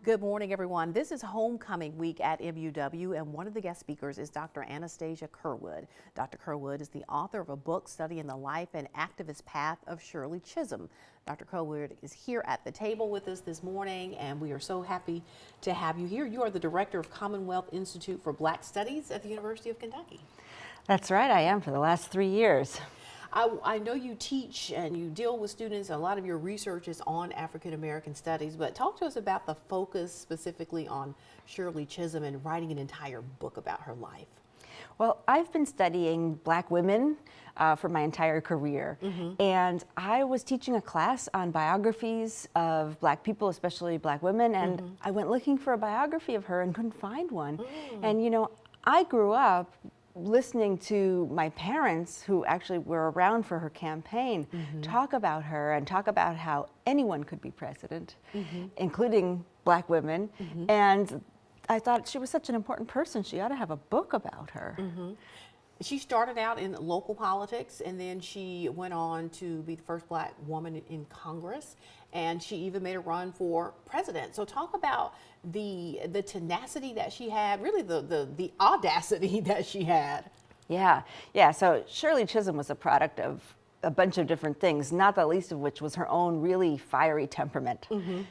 Good morning, everyone. This is homecoming week at MUW, and one of the guest speakers is Dr. Anastasia Curwood. Dr. Curwood is the author of a book studying the life and activist path of Shirley Chisholm. Dr. Curwood is here at the table with us this morning, and we are so happy to have you here. You are the director of Commonwealth Institute for Black Studies at the University of Kentucky. That's right, I am for the last 3 years. I know you teach and you deal with students. A lot of your research is on African American studies, but talk to us about the focus specifically on Shirley Chisholm and writing an entire book about her life. Well, I've been studying Black women for my entire career, and I was teaching a class on biographies of Black people, especially Black women, and I went looking for a biography of her and couldn't find one. And you know, I grew up listening to my parents, who actually were around for her campaign, talk about her and talk about how anyone could be president, including Black women. And I thought she was such an important person, she ought to have a book about her. She started out in local politics, and then she went on to be the first Black woman in Congress, and she even made a run for president. So talk about the tenacity that she had, really the audacity that she had. Yeah, so Shirley Chisholm was a product of a bunch of different things, not the least of which was her own really fiery temperament.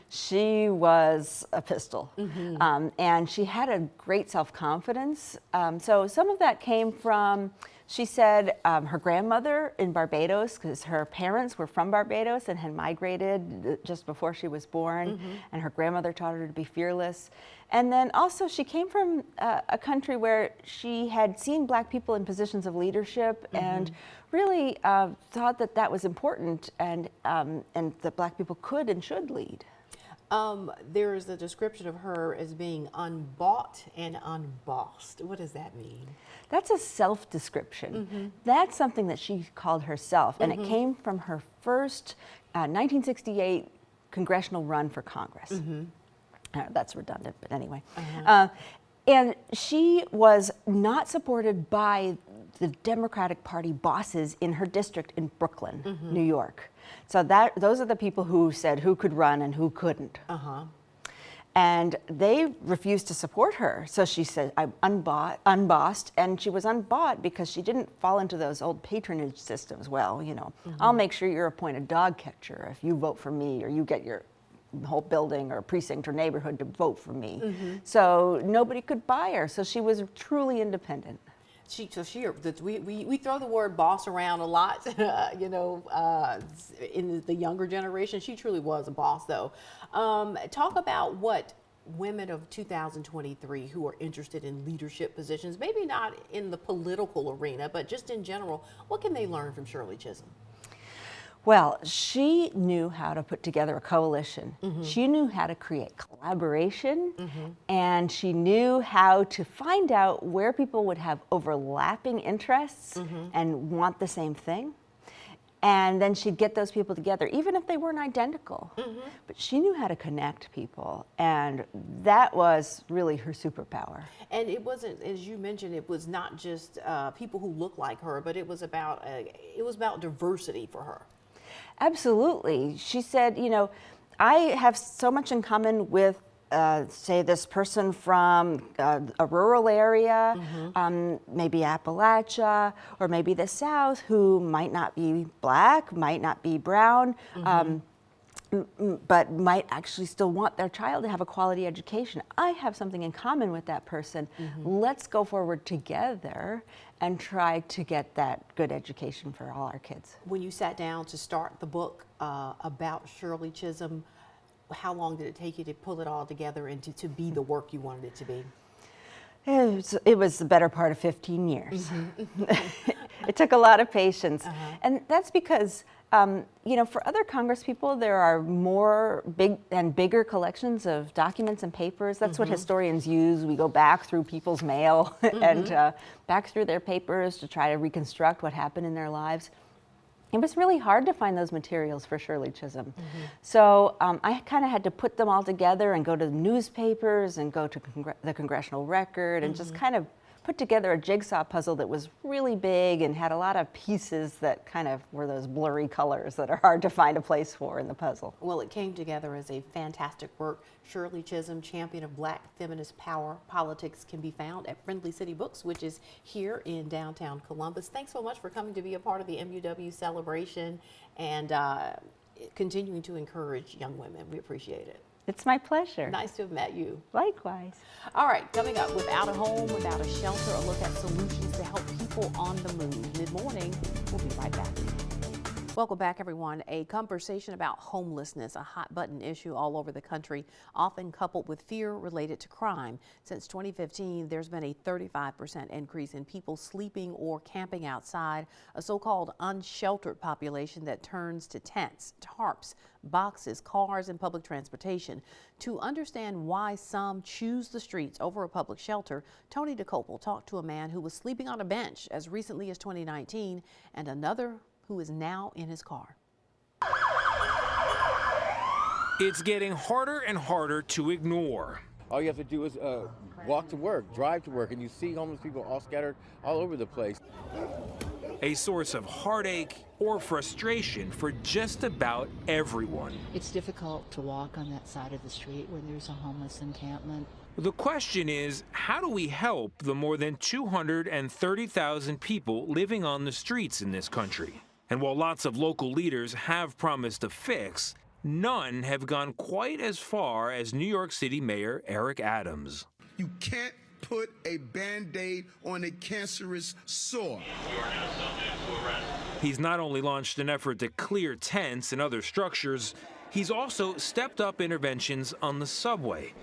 She was a pistol, and she had a great self-confidence. So some of that came from, she said, her grandmother in Barbados, because her parents were from Barbados and had migrated just before she was born, and her grandmother taught her to be fearless. And then also she came from a country where she had seen Black people in positions of leadership and really thought that that was important, and that Black people could and should lead. There is a description of her as being unbought and unbossed. What does that mean? That's a self-description. That's something that she called herself, and it came from her first 1968 congressional run for Congress. That's redundant, but anyway. And she was not supported by the Democratic Party bosses in her district in Brooklyn, New York. So those are the people who said who could run and who couldn't. And they refused to support her. So she said, I'm unbossed, and she was unbought because she didn't fall into those old patronage systems. Well, you know, I'll make sure you're appointed dog catcher if you vote for me, or you get your whole building or precinct or neighborhood to vote for me. So nobody could buy her. So she was truly independent. We throw the word boss around a lot, you know, in the younger generation. She truly was a boss, though. Talk about what women of 2023 who are interested in leadership positions, maybe not in the political arena, but just in general, what can they learn from Shirley Chisholm? Well, she knew how to put together a coalition. She knew how to create collaboration, and she knew how to find out where people would have overlapping interests and want the same thing. And then she'd get those people together, even if they weren't identical. But she knew how to connect people, and that was really her superpower. And it wasn't, as you mentioned, it was not just people who look like her, but it was about diversity for her. Absolutely. She said, you know, I have so much in common with, say, this person from a rural area, maybe Appalachia, or maybe the South, who might not be Black, might not be brown, but might actually still want their child to have a quality education. I have something in common with that person. Let's go forward together and try to get that good education for all our kids. When you sat down to start the book about Shirley Chisholm, how long did it take you to pull it all together and to be the work you wanted it to be? It was the better part of 15 years. It took a lot of patience. And that's because, you know, for other Congress people, there are more bigger collections of documents and papers. That's what historians use. We go back through people's mail and back through their papers to try to reconstruct what happened in their lives. It was really hard to find those materials for Shirley Chisholm. So I kind of had to put them all together and go to the newspapers and go to the Congressional Record and just kind of put together a jigsaw puzzle that was really big and had a lot of pieces that kind of were those blurry colors that are hard to find a place for in the puzzle. Well, it came together as a fantastic work. Shirley Chisholm, champion of Black feminist power politics, can be found at Friendly City Books, which is here in downtown Columbus. Thanks so much for coming to be a part of the MUW celebration and continuing to encourage young women. We appreciate it. It's my pleasure. Nice to have met you. Likewise. All right, coming up, without a home, without a shelter, a look at solutions to help people on the move. Mid-morning, we'll be right back. Welcome back, everyone. A conversation about homelessness, a hot button issue all over the country, often coupled with fear related to crime. Since 2015, there's been a 35% increase in people sleeping or camping outside, a so-called unsheltered population that turns to tents, tarps, boxes, cars, and public transportation. To understand why some choose the streets over a public shelter, Tony DeCopel talked to a man who was sleeping on a bench as recently as 2019 and another who is now in his car. It's getting harder and harder to ignore. All you have to do is walk to work, drive to work, and you see homeless people all scattered all over the place. A source of heartache or frustration for just about everyone. It's difficult to walk on that side of the street where there's a homeless encampment. The question is, how do we help the more than 230,000 people living on the streets in this country? And while lots of local leaders have promised a fix, none have gone quite as far as New York City Mayor Eric Adams. You can't put a Band-Aid on a cancerous sore. He's not only launched an effort to clear tents and other structures, he's also stepped up interventions on the subway,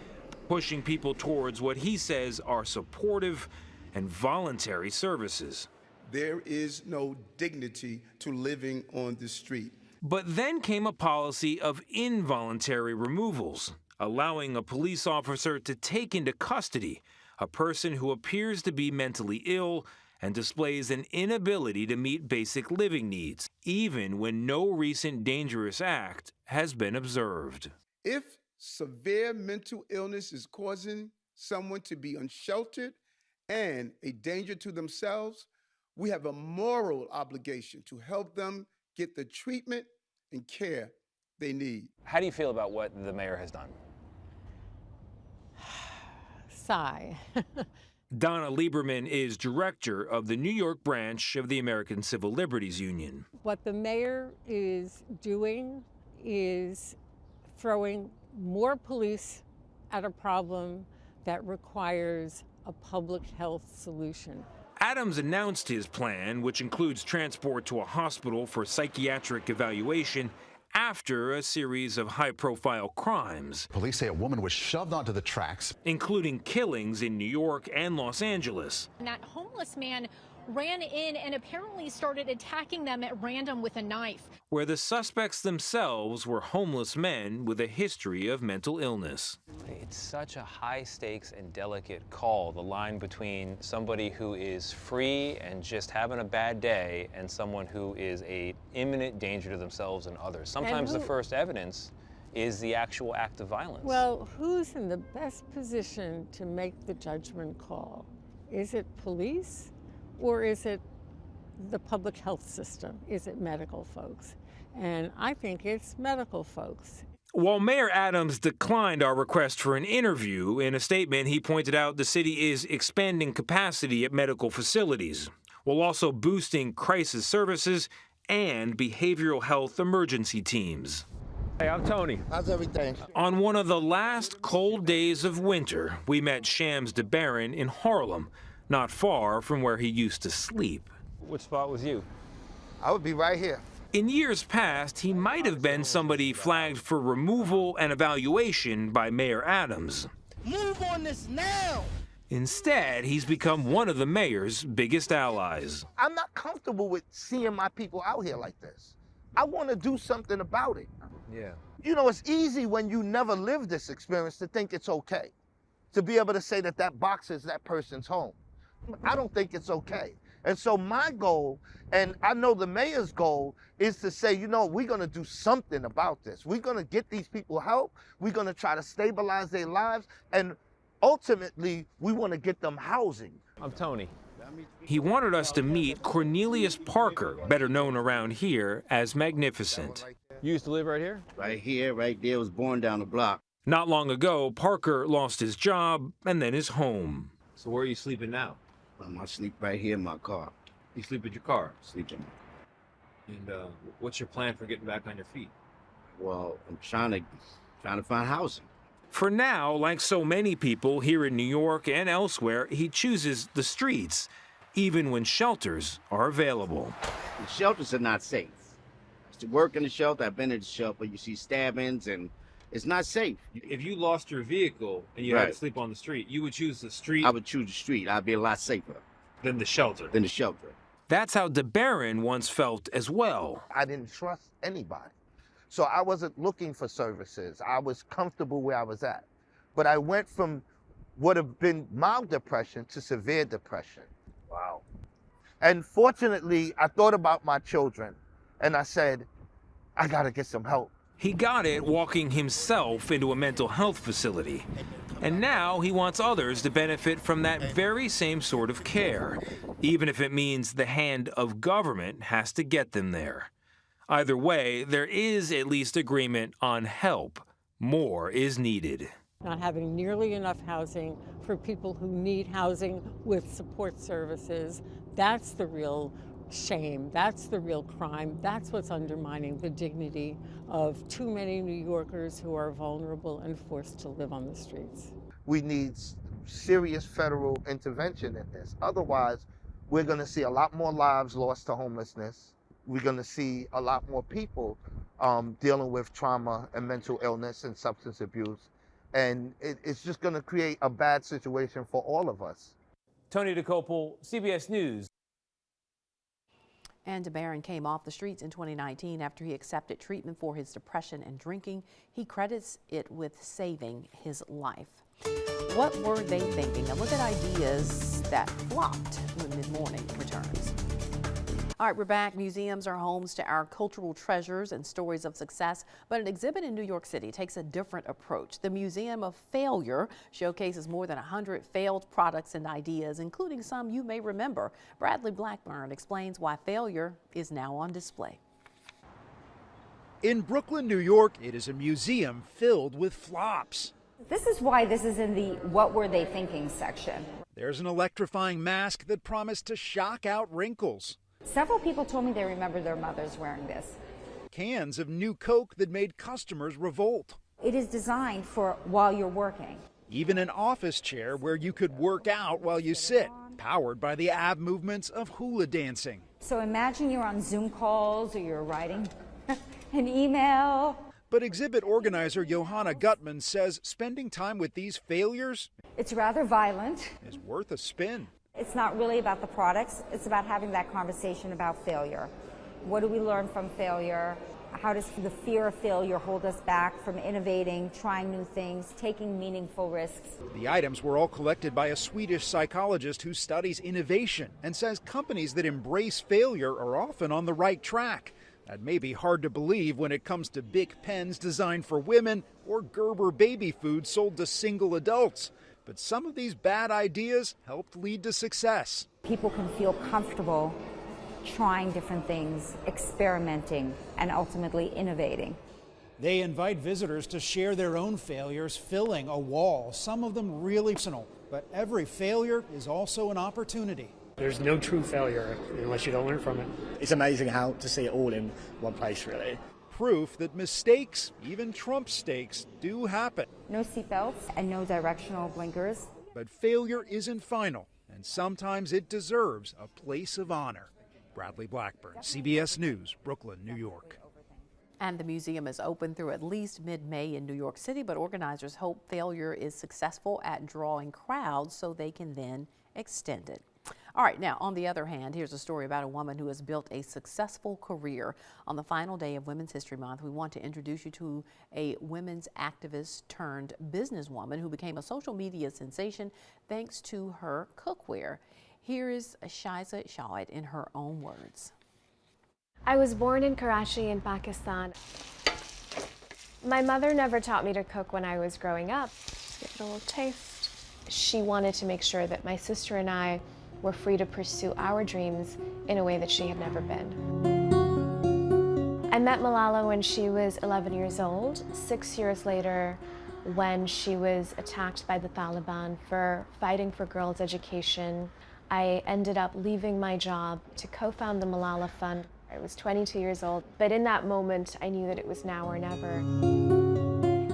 pushing people towards what he says are supportive and voluntary services. There is no dignity to living on the street. But then came a policy of involuntary removals, allowing a police officer to take into custody a person who appears to be mentally ill and displays an inability to meet basic living needs, even when no recent dangerous act has been observed. If severe mental illness is causing someone to be unsheltered and a danger to themselves, we have a moral obligation to help them get the treatment and care they need. How do you feel about what the mayor has done? Sigh. Donna Lieberman is director of the New York branch of the American Civil Liberties Union. What the mayor is doing is throwing more police at a problem that requires a public health solution. Adams announced his plan, which includes transport to a hospital for psychiatric evaluation, after a series of high-profile crimes. Police say a woman was shoved onto the tracks, including killings in New York and Los Angeles. And that homeless man ran in and apparently started attacking them at random with a knife, where the suspects themselves were homeless men with a history of mental illness. It's such a high stakes and delicate call, the line between somebody who is free and just having a bad day and someone who is an imminent danger to themselves and others. Sometimes the first evidence is the actual act of violence. Well, who's in the best position to make the judgment call? Is it police? Or is it the public health system? Is it medical folks? And I think it's medical folks. While Mayor Adams declined our request for an interview, in a statement he pointed out the city is expanding capacity at medical facilities, while also boosting crisis services and behavioral health emergency teams. Hey, I'm Tony. How's everything? On one of the last cold days of winter, we met Shams DeBaron in Harlem, not far from where he used to sleep. Which spot was you? I would be right here. In years past, he might have been somebody flagged for removal and evaluation by Mayor Adams. Move on this now! Instead, he's become one of the mayor's biggest allies. I'm not comfortable with seeing my people out here like this. I want to do something about it. Yeah. You know, it's easy when you never lived this experience to think it's okay. To be able to say that that box is that person's home. I don't think it's okay. And so my goal, and I know the mayor's goal, is to say, you know, we're going to do something about this. We're going to get these people help. We're going to try to stabilize their lives. And ultimately, we want to get them housing. I'm Tony. He wanted us to meet Cornelius Parker, better known around here as Magnificent. You used to live right here? Right here, right there, was born down the block. Not long ago, Parker lost his job and then his home. So where are you sleeping now? I sleep right here in my car. You sleep at your car. Sleep in my car. And what's your plan for getting back on your feet? Well, I'm trying to find housing. For now, like so many people here in New York and elsewhere, he chooses the streets, even when shelters are available. The shelters are not safe. I used to work in the shelter. I've been in the shelter. You see stabbings, and it's not safe. If you lost your vehicle and you had to sleep on the street, you would choose the street? I would choose the street. I'd be a lot safer. Than the shelter? Than the shelter. That's how DeBaron once felt as well. I didn't trust anybody. So I wasn't looking for services. I was comfortable where I was at. But I went from what have been mild depression to severe depression. Wow. And fortunately, I thought about my children and I said, I gotta get some help. He got it walking himself into a mental health facility. And now he wants others to benefit from that very same sort of care, even if it means the hand of government has to get them there. Either way, there is at least agreement on help. More is needed. Not having nearly enough housing for people who need housing with support services, that's the real shame, that's the real crime, that's what's undermining the dignity of too many New Yorkers who are vulnerable and forced to live on the streets. We need serious federal intervention in this. Otherwise, we're gonna see a lot more lives lost to homelessness. We're gonna see a lot more people dealing with trauma and mental illness and substance abuse. And it's just gonna create a bad situation for all of us. Tony DeCopel, CBS News. And DeBaron came off the streets in 2019 after he accepted treatment for his depression and drinking. He credits it with saving his life. What were they thinking? A look at ideas that flopped when mid-morning returns. All right, we're back. Museums are homes to our cultural treasures and stories of success, but an exhibit in New York City takes a different approach. The Museum of Failure showcases more than 100 failed products and ideas, including some you may remember. Bradley Blackburn explains why failure is now on display. In Brooklyn, New York, it is a museum filled with flops. This is why this is in the What Were They Thinking section. There's an electrifying mask that promised to shock out wrinkles. Several people told me they remember their mothers wearing this. Cans of new Coke that made customers revolt. It is designed for while you're working. Even an office chair where you could work out while you sit, powered by the ab movements of hula dancing. So imagine you're on Zoom calls or you're writing an email. But exhibit organizer Johanna Gutman says spending time with these failures, it's rather violent, is worth a spin. It's not really about the products, it's about having that conversation about failure. What do we learn from failure? How does the fear of failure hold us back from innovating, trying new things, taking meaningful risks? The items were all collected by a Swedish psychologist who studies innovation and says companies that embrace failure are often on the right track. That may be hard to believe when it comes to Bic pens designed for women or Gerber baby food sold to single adults. But some of these bad ideas helped lead to success. People can feel comfortable trying different things, experimenting, and ultimately innovating. They invite visitors to share their own failures, filling a wall, some of them really personal. But every failure is also an opportunity. There's no true failure unless you don't learn from it. It's amazing how to see it all in one place, really. Proof that mistakes, even Trump stakes, do happen. No seatbelts and no directional blinkers. But failure isn't final, and sometimes it deserves a place of honor. Bradley Blackburn, CBS News, Brooklyn, New York. And the museum is open through at least mid-May in New York City, but organizers hope failure is successful at drawing crowds so they can then extend it. All right, now, on the other hand, here's a story about a woman who has built a successful career. On the final day of Women's History Month, we want to introduce you to a women's activist turned businesswoman who became a social media sensation thanks to her cookware. Here is Shiza Shawit in her own words. I was born in Karachi in Pakistan. My mother never taught me to cook when I was growing up. Give it a little taste. She wanted to make sure that my sister and I were free to pursue our dreams in a way that she had never been. I met Malala when she was 11 years old. 6 years later, when she was attacked by the Taliban for fighting for girls' education, I ended up leaving my job to co-found the Malala Fund. I was 22 years old, but in that moment, I knew that it was now or never.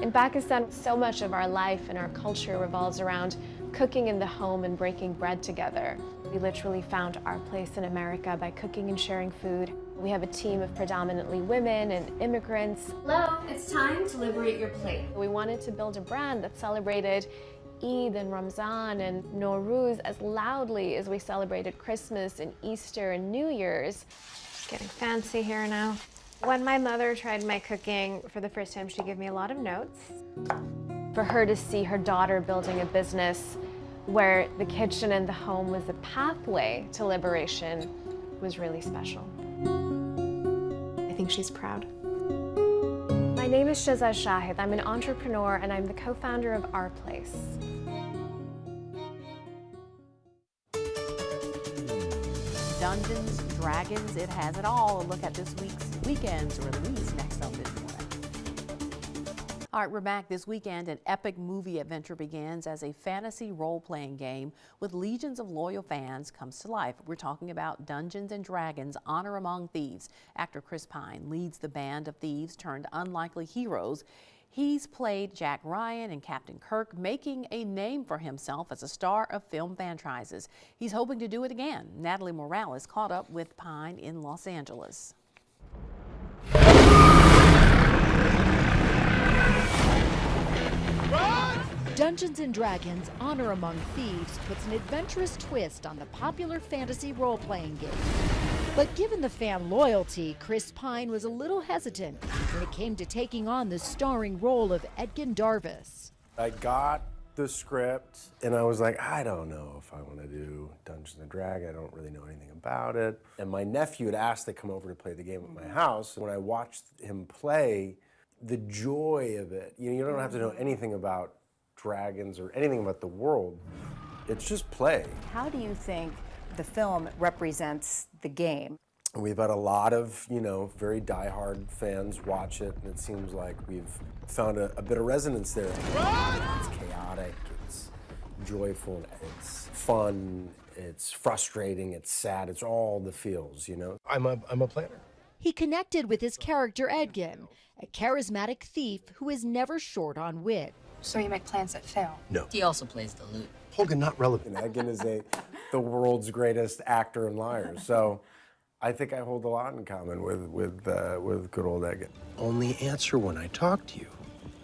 In Pakistan, so much of our life and our culture revolves around cooking in the home and breaking bread together. We literally found our place in America by cooking and sharing food. We have a team of predominantly women and immigrants. Hello, it's time to liberate your plate. We wanted to build a brand that celebrated Eid and Ramzan and Nowruz as loudly as we celebrated Christmas and Easter and New Year's. Just getting fancy here now. When my mother tried my cooking for the first time, she gave me a lot of notes. For her to see her daughter building a business where the kitchen and the home was a pathway to liberation was really special. I think she's proud. My name is Shazad Shahid. I'm an entrepreneur and I'm the co-founder of Our Place. Dungeons, Dragons, it has it all. A look at this weekend's release next on This Morning. All right, we're back this weekend. An epic movie adventure begins as a fantasy role-playing game with legions of loyal fans comes to life. We're talking about Dungeons and Dragons: Honor Among Thieves. Actor Chris Pine leads the band of thieves turned unlikely heroes. He's played Jack Ryan and Captain Kirk, making a name for himself as a star of film franchises. He's hoping to do it again. Natalie Morales caught up with Pine in Los Angeles. Dungeons and Dragons: Honor Among Thieves puts an adventurous twist on the popular fantasy role-playing game. But given the fan loyalty, Chris Pine was a little hesitant when it came to taking on the starring role of Edgin Darvis. I got the script and I was like, I don't know if I want to do Dungeons and Dragons. I don't really know anything about it. And my nephew had asked to come over to play the game at my house. When I watched him play, the joy of it, you don't have to know anything about dragons or anything about the world. It's just play. How do you think the film represents the game? We've had a lot of, very diehard fans watch it, and it seems like we've found a bit of resonance there. It's chaotic, it's joyful, it's fun, it's frustrating, it's sad, it's all the feels, I'm a planner. He connected with his character Edgin, a charismatic thief who is never short on wit. So you make plans that fail? No. He also plays the lute. Hogan, not relevant. Edgin is the world's greatest actor and liar. So I think I hold a lot in common with good old Edgin. Only answer when I talk to you,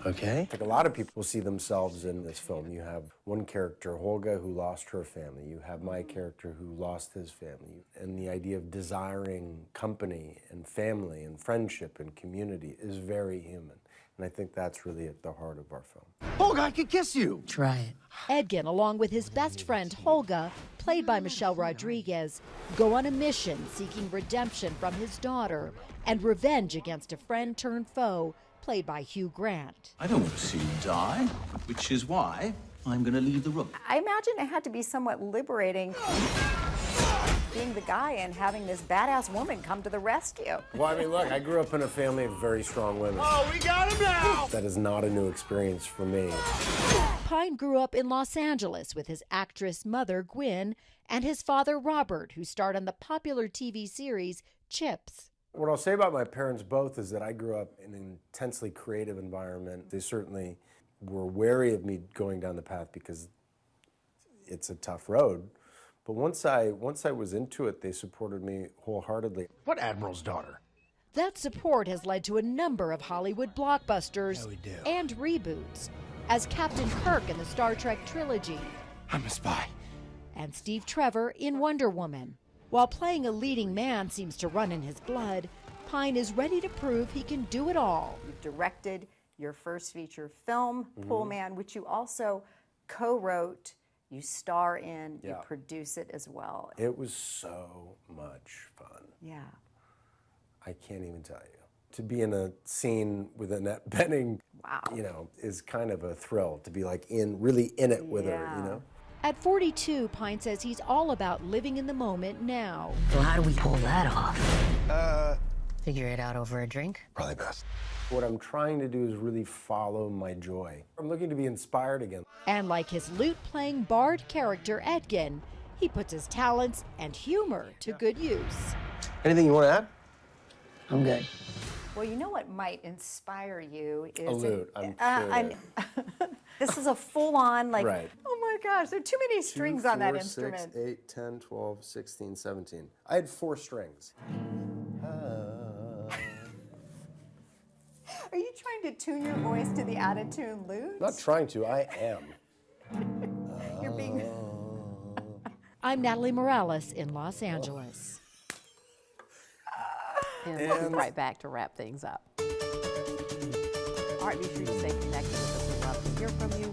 okay? I think a lot of people see themselves in this film. You have one character, Holga, who lost her family. You have my character who lost his family. And the idea of desiring company and family and friendship and community is very human. And I think that's really at the heart of our film. Holga, I could kiss you. Try it. Edgin, along with his best friend Holga, played by Michelle Rodriguez, go on a mission seeking redemption from his daughter and revenge against a friend turned foe, played by Hugh Grant. I don't want to see you die, which is why I'm going to leave the room. I imagine it had to be somewhat liberating being the guy and having this badass woman come to the rescue. Well, look, I grew up in a family of very strong women. Oh, we got him now! That is not a new experience for me. Pine grew up in Los Angeles with his actress mother, Gwen, and his father, Robert, who starred on the popular TV series Chips. What I'll say about my parents both is that I grew up in an intensely creative environment. They certainly were wary of me going down the path because it's a tough road. But once I was into it, they supported me wholeheartedly. What admiral's daughter? That support has led to a number of Hollywood blockbusters and reboots, as Captain Kirk in the Star Trek trilogy. I'm a spy. And Steve Trevor in Wonder Woman. While playing a leading man seems to run in his blood, Pine is ready to prove he can do it all. You've directed your first feature film, Pool Man, which you also co-wrote. You star in, you produce it as well. It was so much fun. Yeah. I can't even tell you. To be in a scene with Annette Bening Wow. you know, is kind of a thrill to be like really in it with her, you know? At 42, Pine says he's all about living in the moment now. Well, how do we pull that off? Figure it out over a drink? Probably best. What I'm trying to do is really follow my joy. I'm looking to be inspired again. And like his lute-playing bard character, Edgin, he puts his talents and humor to good use. Anything you want to add? I'm good. Well, you know what might inspire you is A lute, I'm sure. This is a full-on, like, Right. oh my gosh, there are too many strings on that instrument. 6, 8, 10, 12, 16, 17. I had 4 strings. Are you trying to tune your voice to the out-of-tune lute? Not trying to, I am. You're being... I'm Natalie Morales in Los Angeles. And we'll be right back to wrap things up. All right, be sure you stay connected with us. We'd love to hear from you.